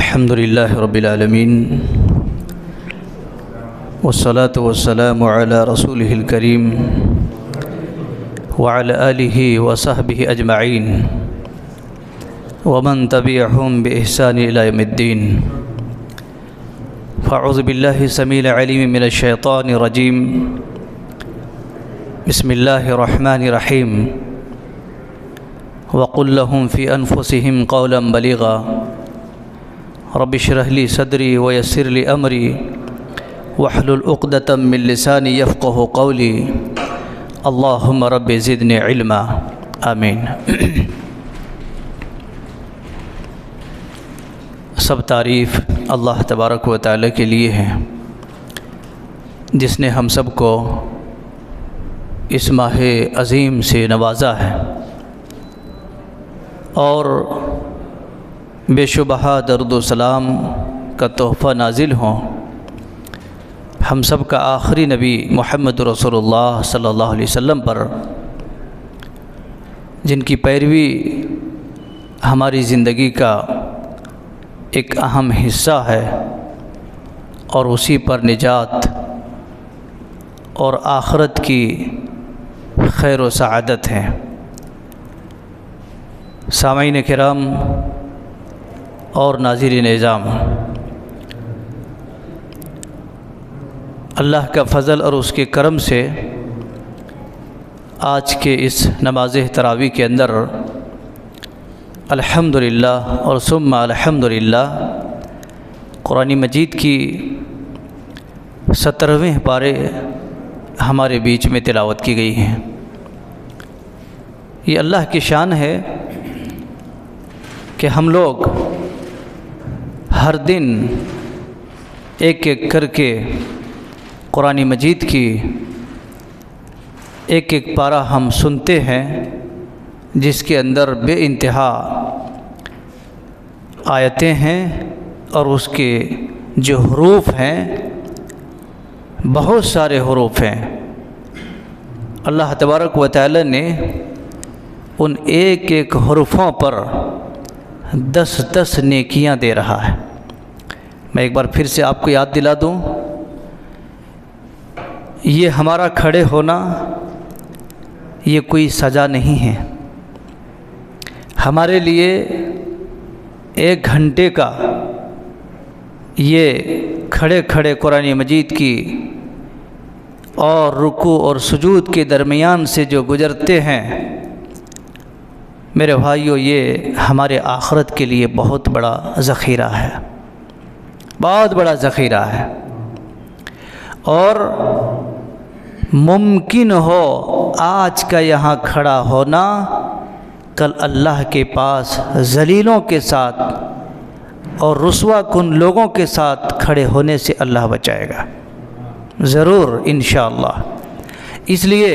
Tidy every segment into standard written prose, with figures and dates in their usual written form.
الحمد لله رب العالمين والصلاة والسلام على رسوله الكريم وعلى آله وصحبه أجمعين ومن تبعهم بإحسان إلى يوم الدين. فأعوذ بالله السميع العليم من الشيطان الرجيم. بسم الله الرحمن الرحيم. وقل لهم في أنفسهم قولا بليغا رب اشرح لي صدري ويسر لي أمري واحلل عقدة من لساني يفقهوا قولي اللهم رب زدني علما آمین. سب تعریف اللہ تبارک و تعالی کے لیے ہے جس نے ہم سب کو اس ماہ عظیم سے نوازا ہے اور بے شبہ درود و سلام کا تحفہ نازل ہوں ہم سب کا آخری نبی محمد رسول اللہ صلی اللہ علیہ وسلم پر، جن کی پیروی ہماری زندگی کا ایک اہم حصہ ہے اور اسی پر نجات اور آخرت کی خیر و سعادت ہے. سامعین کرام اور ناظرین اعظام، اللہ کا فضل اور اس کے کرم سے آج کے اس نماز تراویح کے اندر الحمدللہ اور ثم الحمدللہ قرآن مجید کی 17ویں پارے ہمارے بیچ میں تلاوت کی گئی ہیں. یہ اللہ کی شان ہے کہ ہم لوگ ہر دن ایک ایک کر کے قرآن مجید کی ایک ایک پارہ ہم سنتے ہیں جس کے اندر بے انتہا آیتیں ہیں اور اس کے جو حروف ہیں بہت سارے حروف ہیں. اللہ تبارک و تعالی نے ان ایک ایک حروفوں پر 10 نیکیاں دے رہا ہے. میں ایک بار پھر سے آپ کو یاد دلا دوں، یہ ہمارا کھڑے ہونا یہ کوئی سزا نہیں ہے. ہمارے لیے 1 گھنٹے کا یہ کھڑے کھڑے قرآن مجید کی اور رکوع اور سجود کے درمیان سے جو گزرتے ہیں میرے بھائیو، یہ ہمارے آخرت کے لیے بہت بڑا ذخیرہ ہے، بہت بڑا ذخیرہ ہے. اور ممکن ہو آج کا یہاں کھڑا ہونا کل اللہ کے پاس ذلیلوں کے ساتھ اور رسوا کن لوگوں کے ساتھ کھڑے ہونے سے اللہ بچائے گا ضرور انشاءاللہ. اس لیے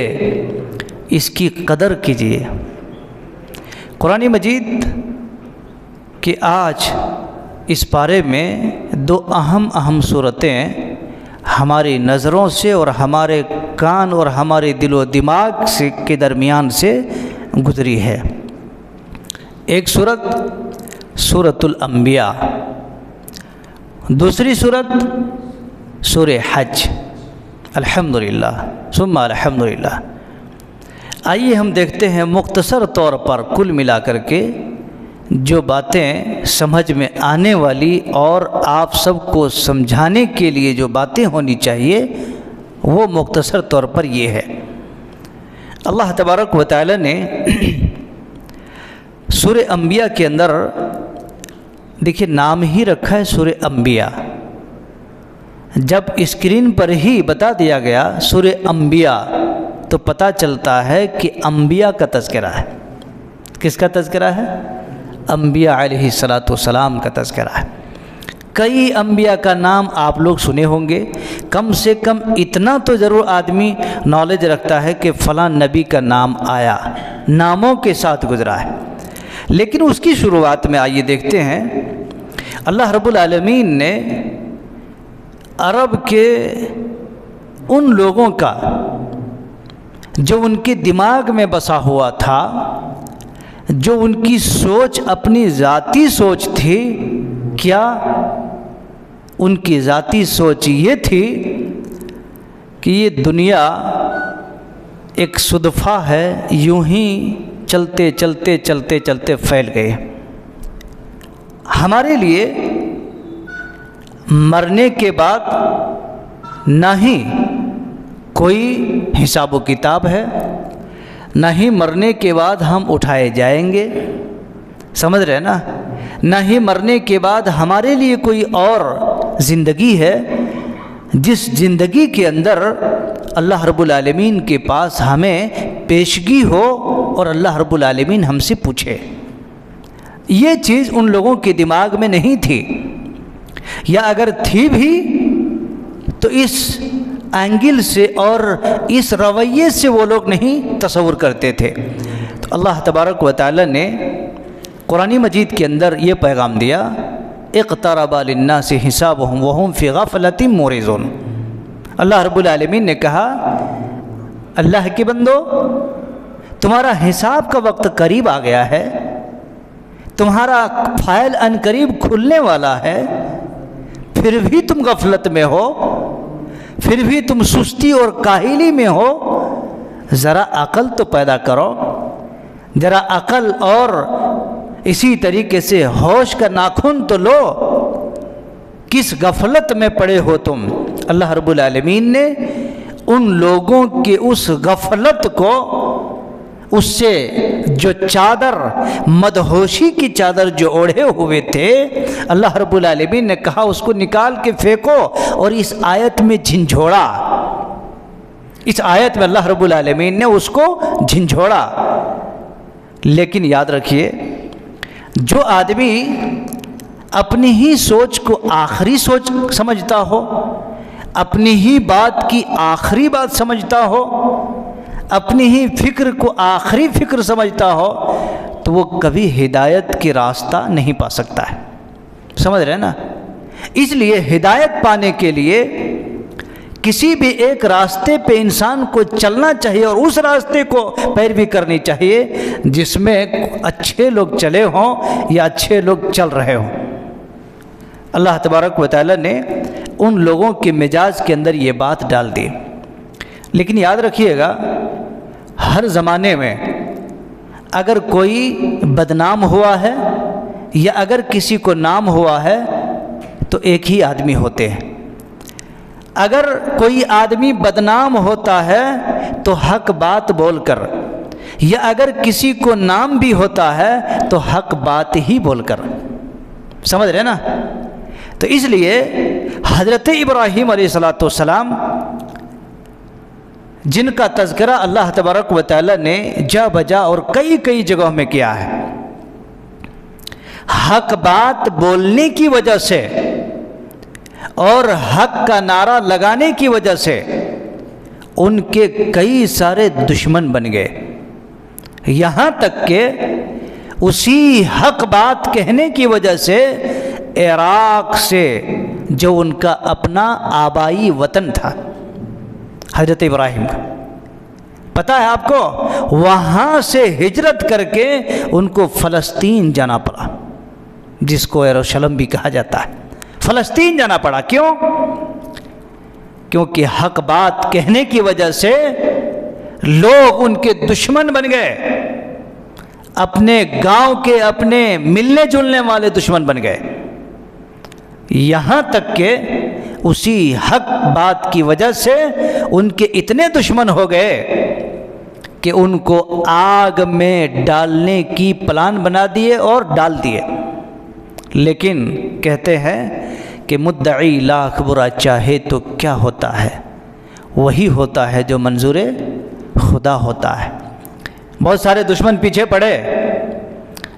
اس کی قدر کیجیے. قرآن مجید کہ آج اس پارے میں 2 اہم صورتیں ہماری نظروں سے اور ہمارے کان اور ہمارے دل و دماغ سے کے درمیان سے گزری ہے. ایک صورت سورۃ الانبیاء، دوسری صورت سورہ حج. الحمدللہ ثم الحمدللہ. آئیے ہم دیکھتے ہیں مختصر طور پر کل ملا کر کے جو باتیں سمجھ میں آنے والی اور آپ سب کو سمجھانے کے لیے جو باتیں ہونی چاہیے وہ مختصر طور پر یہ ہے. اللہ تبارک و تعالی نے سورہ انبیاء کے اندر دیکھیے نام ہی رکھا ہے سورہ انبیاء. جب اسکرین پر ہی بتا دیا گیا سورہ انبیاء تو پتہ چلتا ہے کہ انبیاء کا تذکرہ ہے. کس کا تذکرہ ہے؟ انبیاء علیہ السلام کا تذکرہ ہے. کئی انبیاء کا نام آپ لوگ سنے ہوں گے، کم سے کم اتنا تو ضرور آدمی نالج رکھتا ہے کہ فلاں نبی کا نام آیا، ناموں کے ساتھ گزرا ہے. لیکن اس کی شروعات میں آئیے دیکھتے ہیں اللہ رب العالمین نے عرب کے ان لوگوں کا جو ان کے دماغ میں بسا ہوا تھا، جو ان کی سوچ اپنی ذاتی سوچ تھی، کیا ان کی ذاتی سوچ یہ تھی کہ یہ دنیا ایک صدفہ ہے، یوں ہی چلتے چلتے چلتے چلتے پھیل گئے، ہمارے لیے مرنے کے بعد نہ ہی کوئی حساب و کتاب ہے، نہ ہی مرنے کے بعد ہم اٹھائے جائیں گے، سمجھ رہے نا، نہ ہی مرنے کے بعد ہمارے لیے کوئی اور زندگی ہے جس زندگی کے اندر اللہ رب العالمین کے پاس ہمیں پیشگی ہو اور اللہ رب العالمین ہم سے پوچھے۔ یہ چیز ان لوگوں کے دماغ میں نہیں تھی، یا اگر تھی بھی تو اس اینگل سے اور اس رویے سے وہ لوگ نہیں تصور کرتے تھے۔ تو اللہ تبارک و تعالی نے قرآن مجید کے اندر یہ پیغام دیا، اقترب للناس حسابهم وهم فی غفلۃ معرضون۔ اللہ رب العالمین نے کہا، اللہ کے بندو، تمہارا حساب کا وقت قریب آ گیا ہے، تمہارا فائل ان قریب کھلنے والا ہے، پھر بھی تم غفلت میں ہو، پھر بھی تم سستی اور کاہلی میں ہو۔ ذرا عقل تو پیدا کرو، ذرا عقل اور اسی طریقے سے ہوش کا ناخن تو لو، کس غفلت میں پڑے ہو تم۔ اللہ رب العالمین نے ان لوگوں کے اس غفلت کو، اس سے جو چادر، مدہوشی کی چادر جو اوڑھے ہوئے تھے، اللہ رب العالمین نے کہا اس کو نکال کے پھینکو، اور اس آیت میں جھنجھوڑا، اس آیت میں اللہ رب العالمین نے اس کو جھنجھوڑا۔ لیکن یاد رکھیے، جو آدمی اپنی ہی سوچ کو آخری سوچ سمجھتا ہو، اپنی ہی بات کی آخری بات سمجھتا ہو، اپنی ہی فکر کو آخری فکر سمجھتا ہو، تو وہ کبھی ہدایت کی راستہ نہیں پا سکتا ہے، سمجھ رہے ہیں نا۔ اس لیے ہدایت پانے کے لیے کسی بھی ایک راستے پہ انسان کو چلنا چاہیے، اور اس راستے کو پیروی کرنی چاہیے جس میں اچھے لوگ چلے ہوں یا اچھے لوگ چل رہے ہوں۔ اللہ تبارک و تعالی نے ان لوگوں کے مزاج کے اندر یہ بات ڈال دی۔ لیکن یاد رکھیے گا، ہر زمانے میں اگر کوئی بدنام ہوا ہے یا اگر کسی کو نام ہوا ہے تو ایک ہی آدمی ہوتے ہیں۔ اگر کوئی آدمی بدنام ہوتا ہے تو حق بات بول کر، یا اگر کسی کو نام بھی ہوتا ہے تو حق بات ہی بول کر، سمجھ رہے نا۔ تو اس لیے حضرت ابراہیم علیہ السلام جن کا تذکرہ اللہ تبارک و تعالی نے جا بجا اور کئی کئی جگہوں میں کیا ہے، حق بات بولنے کی وجہ سے اور حق کا نعرہ لگانے کی وجہ سے ان کے کئی سارے دشمن بن گئے، یہاں تک کہ اسی حق بات کہنے کی وجہ سے عراق سے، جو ان کا اپنا آبائی وطن تھا حضرت ابراہیم کا، پتہ ہے آپ کو، وہاں سے ہجرت کر کے ان کو فلسطین جانا پڑا، جس کو یروشلم بھی کہا جاتا ہے۔ فلسطین جانا پڑا، کیوں؟ کیونکہ حق بات کہنے کی وجہ سے لوگ ان کے دشمن بن گئے، اپنے گاؤں کے، اپنے ملنے جلنے والے دشمن بن گئے، یہاں تک کہ اسی حق بات کی وجہ سے ان کے اتنے دشمن ہو گئے کہ ان کو آگ میں ڈالنے کی پلان بنا دیے اور ڈال دیے۔ لیکن کہتے ہیں کہ مدعی لاکھ برا چاہے تو کیا ہوتا ہے، وہی ہوتا ہے جو منظور خدا ہوتا ہے۔ بہت سارے دشمن پیچھے پڑے،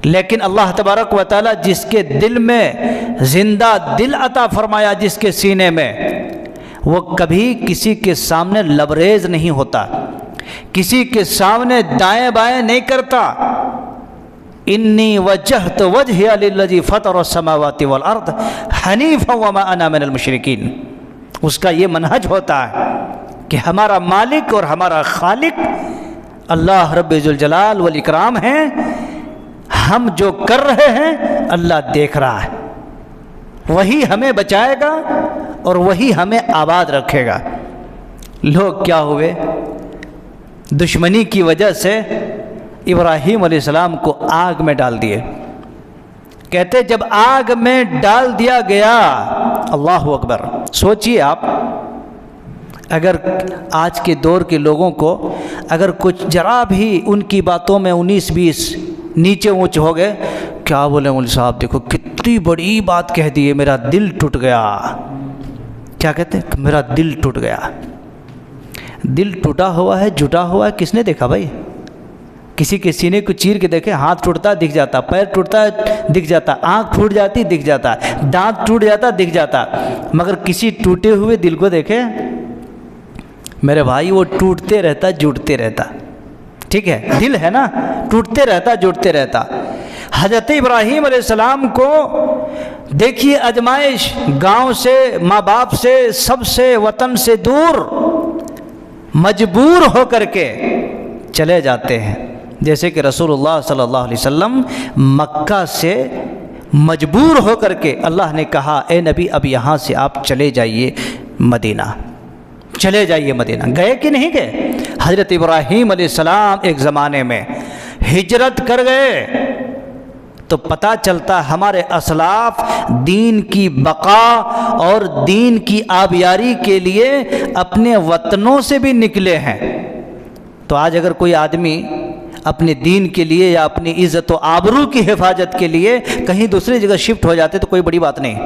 لیکن اللہ تبارک و تعالی جس کے دل میں زندہ دل عطا فرمایا، جس کے سینے میں، وہ کبھی کسی کے سامنے لبریز نہیں ہوتا، کسی کے سامنے دائیں بائیں نہیں کرتا۔ انی وجہت وجہی للذی فطر السماوات والارض حنیفا وما انا من المشرکین۔ اس کا یہ منہج ہوتا ہے کہ ہمارا مالک اور ہمارا خالق اللہ رب ذوالجلال والاکرام ہیں، ہم جو کر رہے ہیں اللہ دیکھ رہا ہے، وہی ہمیں بچائے گا اور وہی ہمیں آباد رکھے گا۔ لوگ کیا ہوئے؟ دشمنی کی وجہ سے ابراہیم علیہ السلام کو آگ میں ڈال دیے۔ کہتے جب آگ میں ڈال دیا گیا، اللہ اکبر، سوچئے آپ اگر آج کے دور کے لوگوں کو اگر کچھ ذرا بھی ان کی باتوں میں 19-20 نیچے اونچ ہو گئے، کیا بولے مولوی صاحب دیکھو کتنی بڑی بات کہہ دی ہے، میرا دل ٹوٹ گیا۔ کیا کہتے ہیں؟ میرا دل ٹوٹ گیا۔ دل ٹوٹا ہوا ہے، جھٹا ہوا ہے، کس نے دیکھا بھائی؟ کسی کے سینے کو چیر کے دیکھے، ہاتھ ٹوٹتا دکھ جاتا، پیر ٹوٹتا دکھ جاتا، آنکھ پھوٹ جاتی دکھ جاتا، دانت ٹوٹ جاتا دکھ جاتا، مگر کسی ٹوٹے ہوئے دل کو دیکھے میرے بھائی، وہ ٹوٹتے رہتا جڑتے رہتا۔ ٹھیک ہے، دل ہے نا، ٹوٹتے رہتا جڑتے رہتا۔ حضرت ابراہیم علیہ السلام کو دیکھیے آزمائش، گاؤں سے، ماں باپ سے، سب سے، وطن سے دور مجبور ہو کر کے چلے جاتے ہیں، جیسے کہ رسول اللہ صلی اللہ علیہ وسلم مکہ سے مجبور ہو کر کے اللہ نے کہا اے نبی اب یہاں سے آپ چلے جائیے مدینہ، چلے جائیے مدینہ۔ گئے کہ نہیں گئے؟ حضرت ابراہیم علیہ السلام ایک زمانے میں ہجرت کر گئے تو پتہ چلتا ہمارے اسلاف دین کی بقا اور دین کی آبیاری کے لیے اپنے وطنوں سے بھی نکلے ہیں۔ تو آج اگر کوئی آدمی اپنے دین کے لیے یا اپنی عزت و آبرو کی حفاظت کے لیے کہیں دوسری جگہ شفٹ ہو جاتے تو کوئی بڑی بات نہیں۔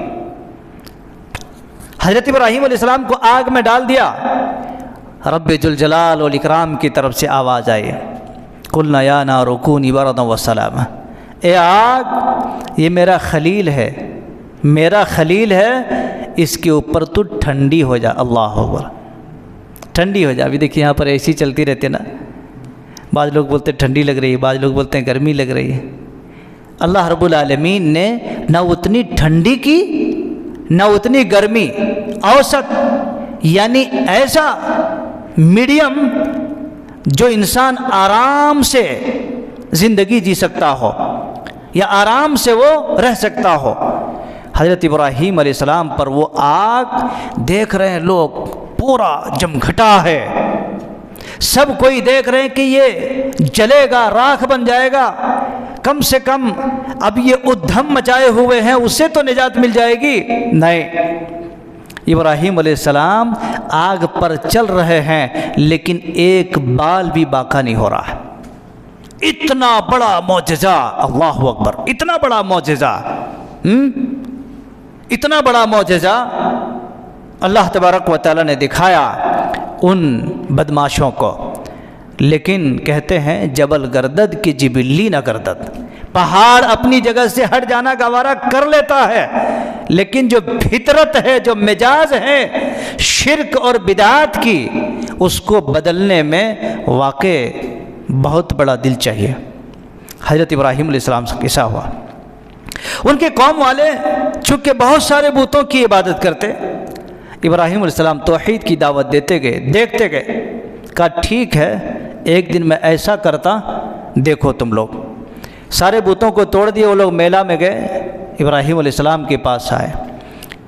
حضرت ابراہیم علیہ السلام کو آگ میں ڈال دیا، رب ذوالجلال والاکرام کی طرف سے آواز آئی، قلنا یا نار کونی بردا وسلاما، اے آگ یہ میرا خلیل ہے، میرا خلیل ہے، اس کے اوپر تو ٹھنڈی ہو جا۔ اللہ اکبر، ٹھنڈی ہو جا۔ ابھی دیکھیے یہاں پر اے سی چلتی رہتی ہے نا، بعض لوگ بولتے ہیں ٹھنڈی لگ رہی ہے، بعض لوگ بولتے ہیں گرمی لگ رہی ہے۔ اللہ رب العالمین نے نہ اتنی ٹھنڈی کی نہ اتنی گرمی، اوسط، یعنی ایسا میڈیم جو انسان آرام سے زندگی جی سکتا ہو یا آرام سے وہ رہ سکتا ہو۔ حضرت ابراہیم علیہ السلام پر وہ آگ دیکھ رہے ہیں لوگ، پورا جمگھٹا ہے، سب کوئی دیکھ رہے ہیں کہ یہ جلے گا، راکھ بن جائے گا، کم سے کم اب یہ ادھم مچائے ہوئے ہیں، اس سے تو نجات مل جائے گی۔ نہیں، ابراہیم علیہ السلام آگ پر چل رہے ہیں لیکن ایک بال بھی باقی نہیں ہو رہا۔ اتنا بڑا معجزہ، اللہ اکبر، اتنا بڑا معجزہ، اتنا بڑا معجزہ اللہ تبارک و تعالی نے دکھایا ان بدماشوں کو۔ لیکن کہتے ہیں جبل گردد کی جبلی نہ گردد، پہاڑ اپنی جگہ سے ہٹ جانا گوارا کر لیتا ہے، لیکن جو فطرت ہے، جو مزاج ہے شرک اور بدعات کی، اس کو بدلنے میں واقع بہت بڑا دل چاہیے۔ حضرت ابراہیم علیہ السلام سے کیسا ہوا؟ ان کے قوم والے چونکہ بہت سارے بتوں کی عبادت کرتے، ابراہیم علیہ السلام توحید کی دعوت دیتے گئے، دیکھتے گئے، کہا ٹھیک ہے ایک دن میں ایسا کرتا، دیکھو تم لوگ سارے بتوں کو توڑ دیے۔ وہ لوگ میلہ میں گئے، ابراہیم علیہ السلام کے پاس آئے،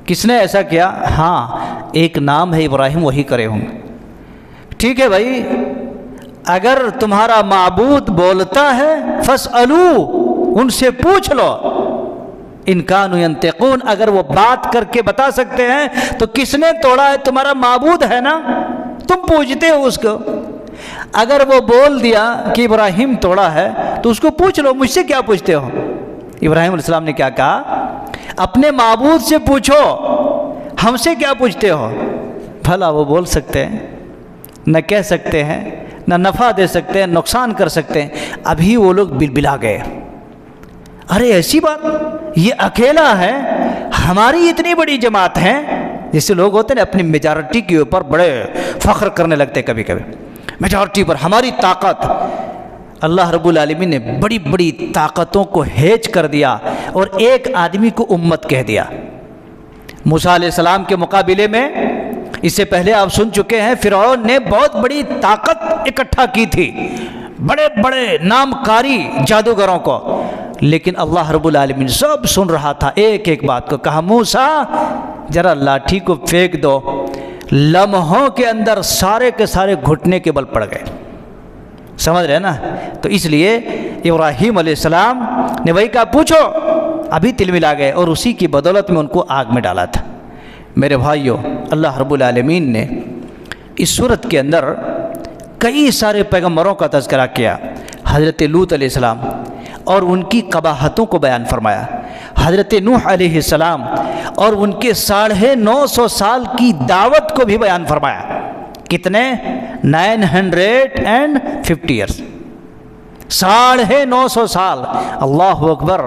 کس نے ایسا کیا؟ ہاں ایک نام ہے ابراہیم، وہی کرے ہوں گے۔ ٹھیک ہے بھائی، اگر تمہارا معبود بولتا ہے فاسألو، ان سے پوچھ لو، ان کانوا ینطقون، اگر وہ بات کر کے بتا سکتے ہیں تو کس نے توڑا ہے؟ تمہارا معبود ہے نا، تم پوچھتے ہو اس کو۔ اگر وہ بول دیا کہ ابراہیم توڑا ہے تو اس کو پوچھ لو، مجھ سے کیا پوچھتے ہو؟ ابراہیم علیہ السلام نے کیا کہا؟ اپنے معبود سے پوچھو، ہم سے کیا پوچھتے ہو؟ بھلا وہ بول سکتے ہیں؟ نہ کہہ سکتے ہیں، نہ نفع دے سکتے ہیں، نقصان کر سکتے ہیں۔ ابھی وہ لوگ بلبلا گئے، ارے ایسی بات، یہ اکیلا ہے، ہماری اتنی بڑی جماعت ہے۔ جیسے لوگ ہوتے ہیں اپنی میجارٹی کے اوپر بڑے فخر کرنے لگتے، کبھی کبھی میجارٹی پر ہماری طاقت۔ اللہ رب العالمین نے بڑی بڑی طاقتوں کو ہیج کر دیا اور ایک آدمی کو امت کہہ دیا۔ موسیٰ علیہ السلام کے مقابلے میں اس سے پہلے آپ سن چکے ہیں فرعون نے بہت بڑی طاقت اکٹھا کی تھی، بڑے بڑے نامکاری جادوگروں کو، لیکن اللہ رب العالمین سب سن رہا تھا، ایک ایک بات کو کہا موسیٰ ذرا لاٹھی کو پھینک دو، لمحوں کے اندر سارے کے سارے گھٹنے کے بل پڑ گئے، سمجھ رہے نا؟ تو اس لیے ابراہیم علیہ السلام نے وہی کہا پوچھو، ابھی تل ملا گئے، اور اسی کی بدولت میں ان کو آگ میں ڈالا تھا۔ میرے بھائیوں، اللہ رب العالمین نے اس صورت کے اندر کئی سارے پیغمبروں کا تذکرہ کیا، حضرت لوط علیہ السلام اور ان کی قباحتوں کو بیان فرمایا، حضرت نوح علیہ السلام اور ان کے 950 سال کی دعوت کو بھی بیان فرمایا۔ کتنے؟ 950 ایئرس، 950 سال، اللہ اکبر۔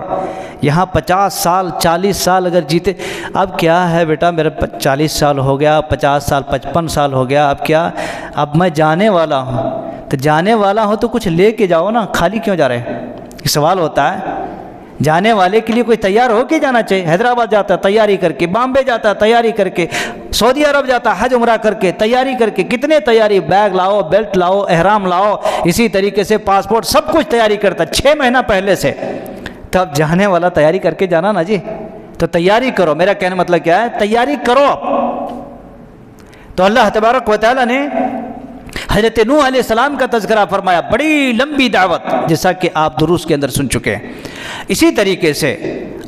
یہاں 50 سال 40 سال اگر جیتے، اب کیا ہے بیٹا میرا 40 سال ہو گیا، 50 سال 55 سال ہو گیا، اب کیا، اب میں جانے والا ہوں، تو جانے والا ہوں تو کچھ لے کے جاؤ نا، خالی کیوں جا رہے ہیں؟ یہ سوال ہوتا ہے۔ جانے والے کے لیے کوئی تیار ہو کے جانا چاہیے۔ حیدرآباد جاتا ہے تیاری کر کے، بامبے جاتا ہے تیاری کر کے، سعودی عرب جاتا ہے حج عمرہ کر کے تیاری کر کے، کتنے تیاری، بیگ لاؤ، بیلٹ لاؤ، احرام لاؤ، اسی طریقے سے پاسپورٹ، سب کچھ تیاری کرتا ہے 6 مہینہ پہلے سے۔ تب جانے والا تیاری کر کے جانا نا جی، تو تیاری کرو۔ میرا کہنے مطلب کیا ہے؟ تیاری کرو اب۔ تو اللہ تبارک و تعالیٰ نے حضرت نوح علیہ السلام کا تذکرہ فرمایا، بڑی لمبی دعوت، جیسا کہ آپ دروس کے اندر سن چکے ہیں۔ اسی طریقے سے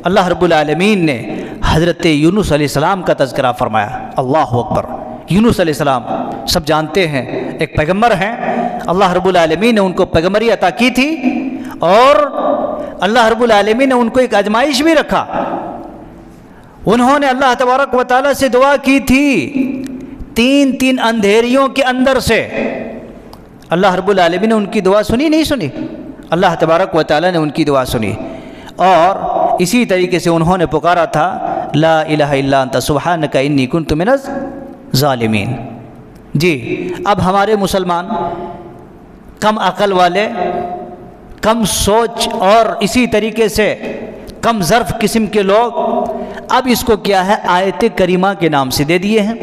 اللہ رب العالمین نے حضرت یونس علیہ السلام کا تذکرہ فرمایا، اللہ اکبر۔ یونس علیہ السلام سب جانتے ہیں ایک پیغمبر ہیں، اللہ رب العالمین نے ان کو پیغمبری عطا کی تھی، اور اللہ رب العالمین نے ان کو ایک آزمائش بھی رکھا۔ انہوں نے اللہ تبارک و تعالیٰ سے دعا کی تھی 3 اندھیریوں کے اندر سے۔ اللہ رب العالمین نے ان کی دعا سنی نہیں سنی؟ اللہ تبارک و تعالیٰ نے ان کی دعا سنی، اور اسی طریقے سے انہوں نے پکارا تھا لا الہ الا انت سبحانک انی کنت من الظالمین۔ جی اب ہمارے مسلمان کم عقل والے، کم سوچ اور اسی طریقے سے کم ظرف قسم کے لوگ اب اس کو کیا ہے، آیت کریمہ کے نام سے دے دیے ہیں۔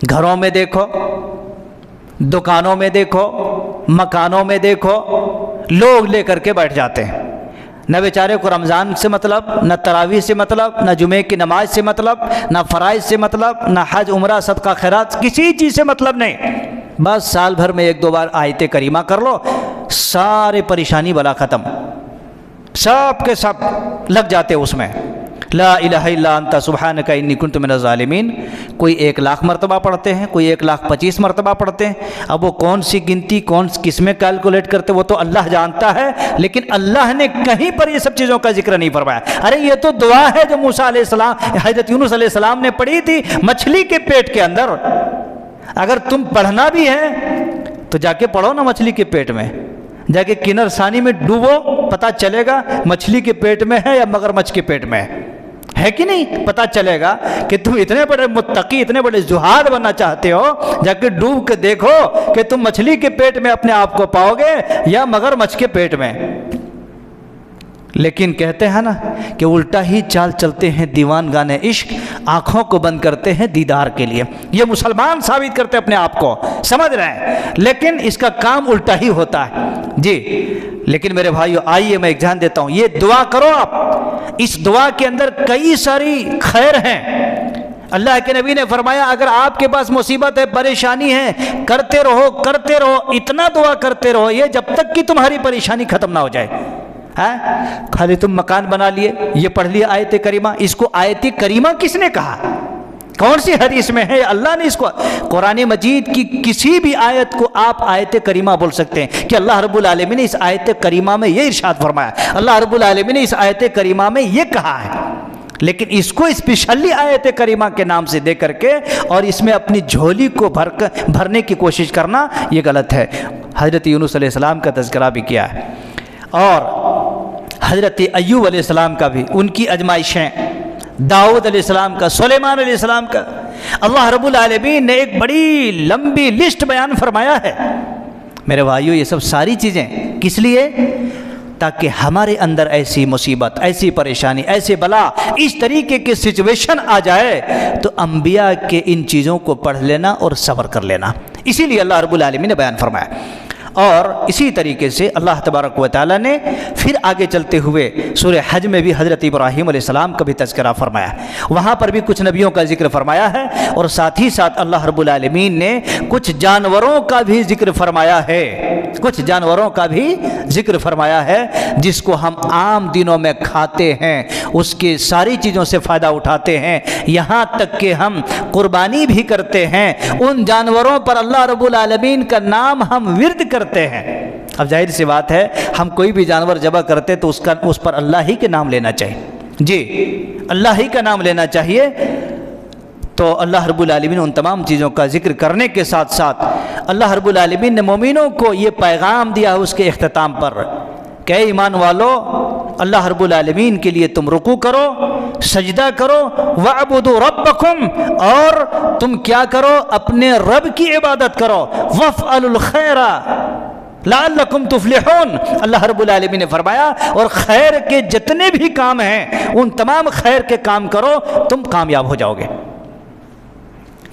گھروں میں دیکھو، دکانوں میں دیکھو، مکانوں میں دیکھو، لوگ لے کر کے بیٹھ جاتے ہیں۔ نہ بیچارے کو رمضان سے مطلب، نہ تراویح سے مطلب، نہ جمعے کی نماز سے مطلب، نہ فرائض سے مطلب، نہ حج عمرہ صدقہ خیرات، کسی چیز سے مطلب نہیں۔ بس سال بھر میں 1-2 بار آیت کریمہ کر لو، سارے پریشانی بلا ختم، سب کے سب لگ جاتے اس میں۔ لا الہ الا انت سبحانک انی کنت من الظالمین کوئی 1,00,000 مرتبہ پڑھتے ہیں، کوئی 1,25,000 مرتبہ پڑھتے ہیں۔ اب وہ کون سی گنتی، کس میں کیلکولیٹ کرتے، وہ تو اللہ جانتا ہے، لیکن اللہ نے کہیں پر یہ سب چیزوں کا ذکر نہیں فرمایا۔ ارے یہ تو دعا ہے جو موسیٰ علیہ السلام، حضرت یونس علیہ السلام نے پڑھی تھی مچھلی کے پیٹ کے اندر۔ اگر تم پڑھنا بھی ہے تو جا کے پڑھو نا مچھلی کے پیٹ میں، جا کے کنر ثانی میں ڈوبو، پتہ چلے گا مچھلی کے پیٹ میں ہے یا مگرمچھ کے پیٹ میں ہے کہ نہیں؟ پتہ چلے گا کہ تم اتنے بڑے متقی، اتنے بڑے زہاد بننا چاہتے ہو، جا کے ڈوب کے دیکھو کہ تم مچھلی کے پیٹ میں اپنے آپ کو پاؤ گے یا مگرمچھ کے پیٹ میں۔ لیکن کہتے ہیں نا کہ الٹا ہی چال چلتے ہیں دیوان گانے عشق، آنکھوں کو بند کرتے ہیں دیدار کے لیے۔ یہ مسلمان ثابت کرتے اپنے آپ کو، سمجھ رہے ہیں، لیکن اس کا کام الٹا ہی ہوتا ہے جی۔ لیکن میرے بھائیو آئیے میں ایک جان دیتا ہوں، یہ دعا کرو آپ، اس دعا کے اندر کئی ساری خیر ہیں۔ اللہ کے نبی نے فرمایا اگر آپ کے پاس مصیبت ہے، پریشانی ہے، کرتے رہو کرتے رہو، اتنا دعا کرتے رہو یہ جب تک کہ تمہاری پریشانی ختم نہ ہو جائے۔ خالی تم مکان بنا لیے، یہ پڑھ لیا آیت کریمہ، اس کو آیت کریمہ کس نے کہا؟ کون سی حدیث میں ہے؟ اللہ نے اس کو، قرآن مجید کی کسی بھی آیت کو آپ آیت کریمہ بول سکتے ہیں کہ اللہ رب العالمین نے اس آیت کریمہ میں یہ ارشاد فرمایا، اللہ رب العالمین نے اس آیت کریمہ میں یہ کہا ہے۔ لیکن اس کو اسپیشلی آیت کریمہ کے نام سے دے کر کے اور اس میں اپنی جھولی کو بھرنے کی کوشش کرنا یہ غلط ہے۔ حضرت یونس علیہ السلام کا تذکرہ بھی کیا ہے، اور حضرت ایوب علیہ السلام کا بھی، ان کی آزمائشیں، داؤد علیہ السلام کا، سلیمان علیہ السلام کا، اللہ رب العالمین نے ایک بڑی لمبی لسٹ بیان فرمایا ہے۔ میرے بھائیو یہ سب ساری چیزیں کس لیے؟ تاکہ ہمارے اندر ایسی مصیبت، ایسی پریشانی، ایسے بلا، اس طریقے کی سچویشن آ جائے تو انبیاء کے ان چیزوں کو پڑھ لینا اور صبر کر لینا۔ اسی لیے اللہ رب العالمین نے بیان فرمایا۔ اور اسی طریقے سے اللہ تبارک و تعالیٰ نے پھر آگے چلتے ہوئے سورہ حج میں بھی حضرت ابراہیم علیہ السلام کا بھی تذکرہ فرمایا، وہاں پر بھی کچھ نبیوں کا ذکر فرمایا ہے، اور ساتھ ہی ساتھ اللہ رب العالمین نے کچھ جانوروں کا بھی ذکر فرمایا ہے، کچھ جانوروں کا بھی ذکر فرمایا ہے جس کو ہم عام دنوں میں کھاتے ہیں، اس کی ساری چیزوں سے فائدہ اٹھاتے ہیں، یہاں تک کہ ہم قربانی بھی کرتے ہیں، ان جانوروں پر اللہ رب العالمین کا نام ہم ورد کرتے ہیں۔ اب ظاہر سی بات ہے ہم کوئی بھی جانور ذبح کرتے تو اس پر اللہ ہی کے نام لینا چاہیے، جی اللہ ہی کا نام لینا چاہیے۔ تو اللہ رب العالمین ان تمام چیزوں کا ذکر کرنے کے ساتھ ساتھ اللہ رب العالمین نے مومنوں کو یہ پیغام دیا اس کے اختتام پر کہ اے ایمان والو، اللہ رب العالمین کے لیے تم رکوع کرو، سجدہ کرو، وَاعْبُدُوا رَبَّكُمْ، اور تم کیا کرو؟ اپنے رب کی عبادت کرو، وَافْعَلُوا الْخَيْرَ لَعَلَّكُمْ تُفْلِحُونَ۔ اللہ رب العالمین نے فرمایا اور خیر کے جتنے بھی کام ہیں ان تمام خیر کے کام کرو، تم کامیاب ہو جاؤ گے۔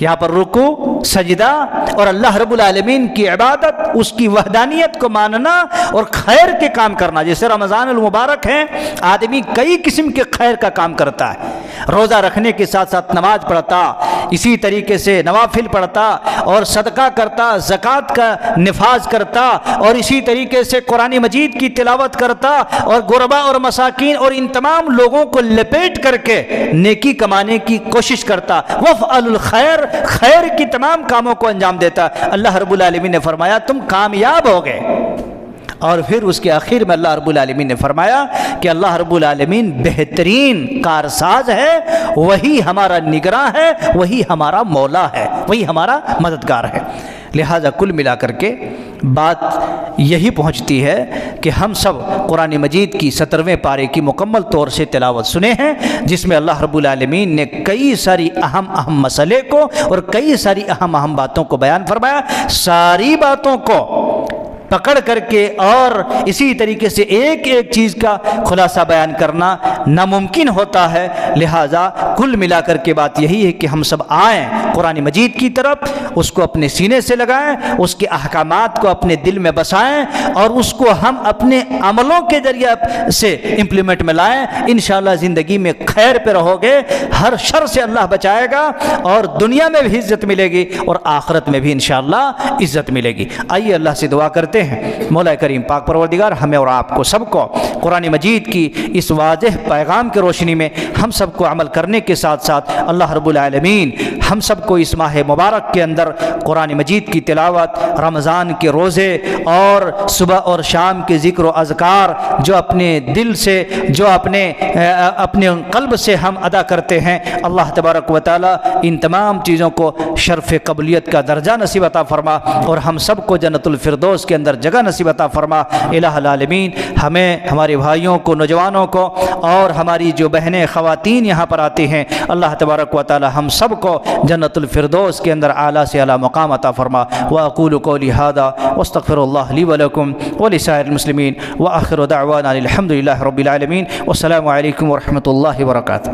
یہاں پر رکوع، سجدہ اور اللہ رب العالمین کی عبادت، اس کی وحدانیت کو ماننا اور خیر کے کام کرنا۔ جیسے رمضان المبارک ہے، آدمی کئی قسم کے خیر کا کام کرتا ہے، روزہ رکھنے کے ساتھ ساتھ نماز پڑھتا، اسی طریقے سے نوافل پڑھتا اور صدقہ کرتا، زکوٰۃ کا نفاذ کرتا، اور اسی طریقے سے قرآن مجید کی تلاوت کرتا اور غربا اور مساکین اور ان تمام لوگوں کو لپیٹ کر کے نیکی کمانے کی کوشش کرتا، وَافْعَلُوا الْخَيْرَ، خیر کی تمام کاموں کو انجام دیتا۔ اللہ رب العالمین نے فرمایا تم کامیاب ہو گئے۔ اور پھر اس کے آخر میں اللہ رب العالمین نے فرمایا کہ اللہ رب العالمین بہترین کارساز ہے، وہی ہمارا نگراں ہے، وہی ہمارا مولا ہے، وہی ہمارا مددگار ہے۔ لہذا کل ملا کر کے بات یہی پہنچتی ہے کہ ہم سب قرآن مجید کی 17ویں پارے کی مکمل طور سے تلاوت سنے ہیں، جس میں اللہ رب العالمین نے کئی ساری اہم مسئلے کو اور کئی ساری اہم باتوں کو بیان فرمایا۔ ساری باتوں کو پکڑ کر کے اور اسی طریقے سے ایک ایک چیز کا خلاصہ بیان کرنا ناممکن ہوتا ہے، لہٰذا کل ملا کر کے بات یہی ہے کہ ہم سب آئیں قرآن مجید کی طرف، اس کو اپنے سینے سے لگائیں، اس کے احکامات کو اپنے دل میں بسائیں اور اس کو ہم اپنے عملوں کے ذریعے سے امپلیمنٹ میں لائیں۔ انشاءاللہ زندگی میں خیر پہ رہو گے، ہر شر سے اللہ بچائے گا، اور دنیا میں بھی عزت ملے گی اور آخرت میں بھی انشاءاللہ عزت ملے گی۔ آئیے اللہ سے دعا کرتے ہیں، مولا کریم پاک پروردگار ہمیں اور آپ کو سب کو قرآن مجید کی اس واضح پیغام کی روشنی میں ہم سب کو عمل کرنے کے ساتھ ساتھ اللہ رب العالمین ہم سب کو اس ماہ مبارک کے اندر قرآن مجید کی تلاوت، رمضان کے روزے اور صبح اور شام کے ذکر و اذکار جو اپنے دل سے، جو اپنے قلب سے ہم ادا کرتے ہیں، اللہ تبارک و تعالی ان تمام چیزوں کو شرف قبولیت کا درجہ نصیب عطا فرما اور ہم سب کو جنت الفردوس کے اندر جگہ نصیب عطا فرما۔ الہ العالمین ہمیں، ہمارے بھائیوں کو، نوجوانوں کو اور ہماری جو بہنیں خواتین یہاں پر آتی ہیں، اللہ تبارک و تعالی ہم سب کو جنت الفردوس کے اندر اعلیٰ سے اعلیٰ مقام عطا فرما۔ واقول قولی ھذا واستغفر اللہ لی ولکم ولسائر المسلمین، وآخر دعوانا الحمد للہ رب العالمین، والسلام علیکم ورحمۃ اللہ وبرکاتہ۔